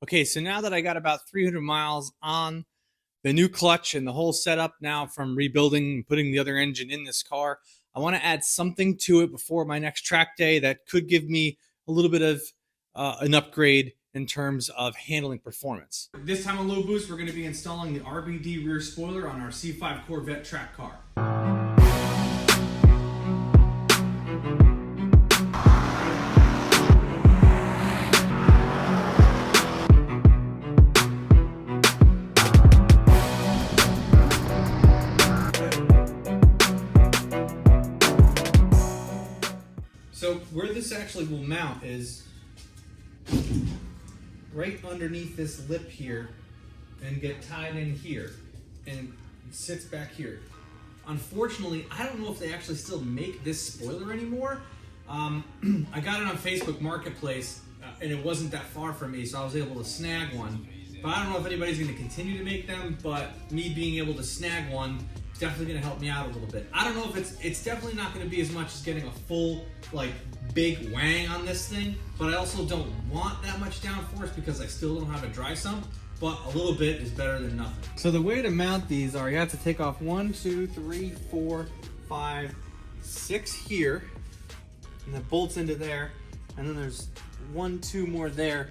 Okay, so now that I got about 300 miles on the new clutch and the whole setup now from rebuilding and putting the other engine in this car, I want to add something to it before my next track day that could give me a little bit of an upgrade in terms of handling performance. This time on Low Boost, we're going to be installing the RBD rear spoiler on our C5 Corvette track car. So where this actually will mount is right underneath this lip here and get tied in here, and it sits back here. Unfortunately, I don't know if they actually still make this spoiler anymore. I got it on Facebook Marketplace and it wasn't that far from me, so I was able to snag one. But I don't know if anybody's going to continue to make them, but me being able to snag one is definitely going to help me out a little bit. I don't know if it's definitely not going to be as much as getting a full, like, big wang on this thing, but I also don't want that much downforce because I still don't have a dry sump, but a little bit is better than nothing. So the way to mount these are you have to take off 1, 2, 3, 4, 5, 6 here, and that bolts into there, and then there's 1, 2 more there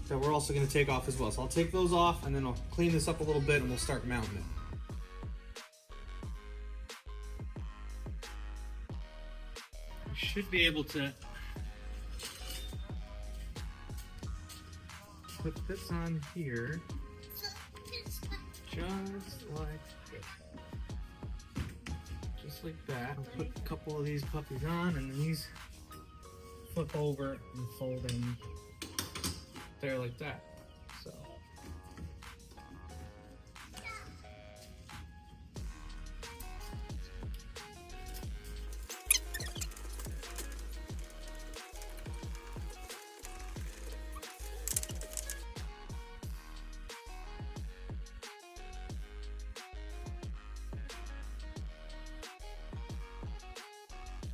that we're also going to take off as well. So I'll take those off and then I'll clean this up a little bit and we'll start mounting it. Should be able to put this on here just like that. I'll put a couple of these puppies on, and then these flip over and fold in there like that.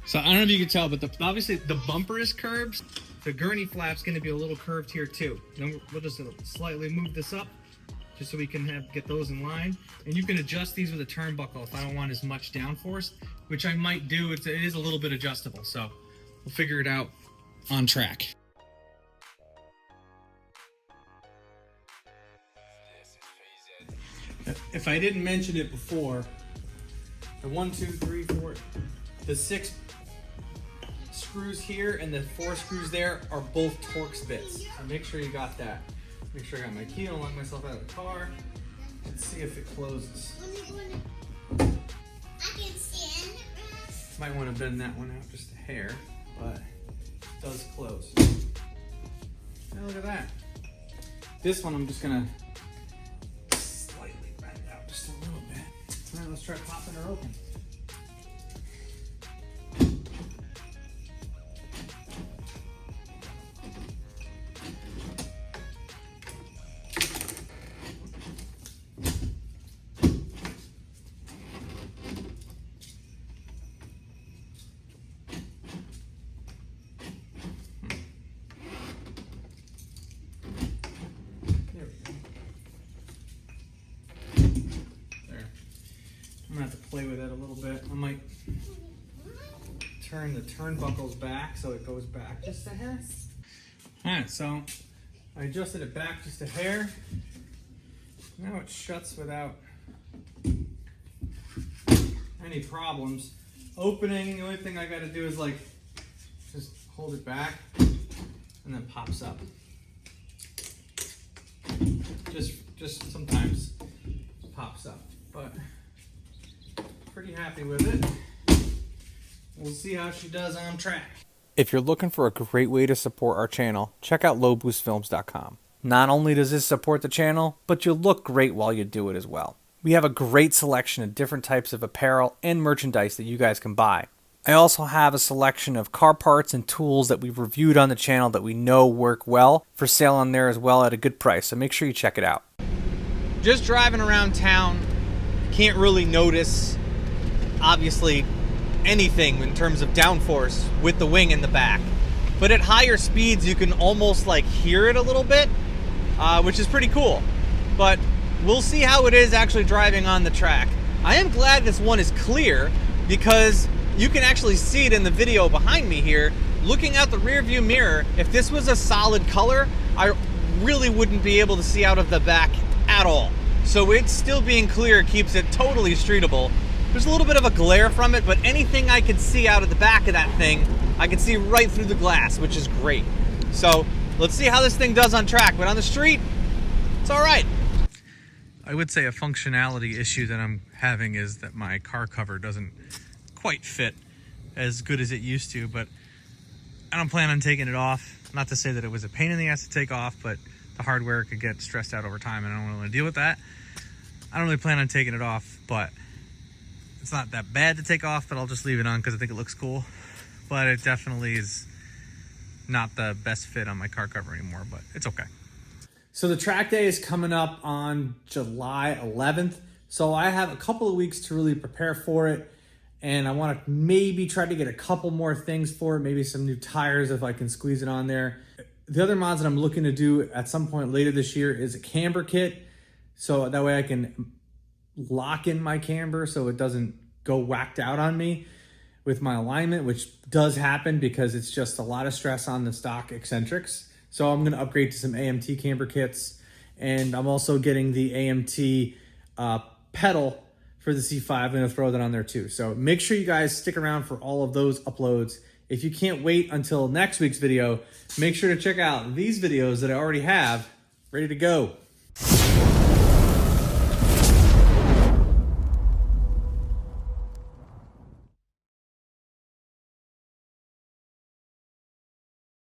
So I don't know if you can tell, but obviously the bumper is curved. The gurney flap's going to be a little curved here too. Then we'll just slightly move this up just so we can get those in line. And you can adjust these with a turnbuckle if I don't want as much downforce, which I might do. It is a little bit adjustable, so we'll figure it out on track. If I didn't mention it before, the 1, 2, 3, 4, the 6 screws here and the 4 screws there are both Torx bits. So make sure you got that. Make sure I got my key. I'll lock myself out of the car. Let's see if it closes. Might want to bend that one out just a hair, but it does close. Now look at that. This one I'm just gonna slightly bend out just a little bit. All right, let's try popping her open. I'm gonna have to play with it a little bit. I might turn the turnbuckles back so it goes back just a hair. Alright, so I adjusted it back just a hair. Now it shuts without any problems. Opening, the only thing I gotta do is like just hold it back and then pops up. Just sometimes pops up, but pretty happy with it. We'll see how she does on track. If you're looking for a great way to support our channel, check out lowboostfilms.com. Not only does this support the channel, but you'll look great while you do it as well. We have a great selection of different types of apparel and merchandise that you guys can buy. I also have a selection of car parts and tools that we've reviewed on the channel that we know work well for sale on there as well at a good price, so make sure you check it out. Just driving around town, can't really notice, obviously, anything in terms of downforce with the wing in the back. But at higher speeds, you can almost like hear it a little bit. which is pretty cool. But we'll see how it is actually driving on the track. I am glad this one is clear because you can actually see it in the video behind me here. Looking out the rear view mirror, if this was a solid color, I really wouldn't be able to see out of the back at all. So it still being clear keeps it totally streetable. There's a little bit of a glare from it, but anything I can see out of the back of that thing, I can see right through the glass, which is great. So let's see how this thing does on track, but on the street, it's all right. I would say a functionality issue that I'm having is that my car cover doesn't quite fit as good as it used to, but I don't plan on taking it off. Not to say that it was a pain in the ass to take off, but the hardware could get stressed out over time and I don't really want to deal with that. I don't really plan on taking it off, but it's not that bad to take off, but I'll just leave it on because I think it looks cool. But it definitely is not the best fit on my car cover anymore, but it's okay. So the track day is coming up on July 11th. So I have a couple of weeks to really prepare for it. And I want to maybe try to get a couple more things for it, maybe some new tires if I can squeeze it on there. The other mods that I'm looking to do at some point later this year is a camber kit. So that way I can lock in my camber so it doesn't go whacked out on me with my alignment, which does happen because it's just a lot of stress on the stock eccentrics. So I'm going to upgrade to some AMT camber kits. And I'm also getting the AMT pedal for the C5. I'm going to throw that on there too. So make sure you guys stick around for all of those uploads. If you can't wait until next week's video, make sure to check out these videos that I already have ready to go.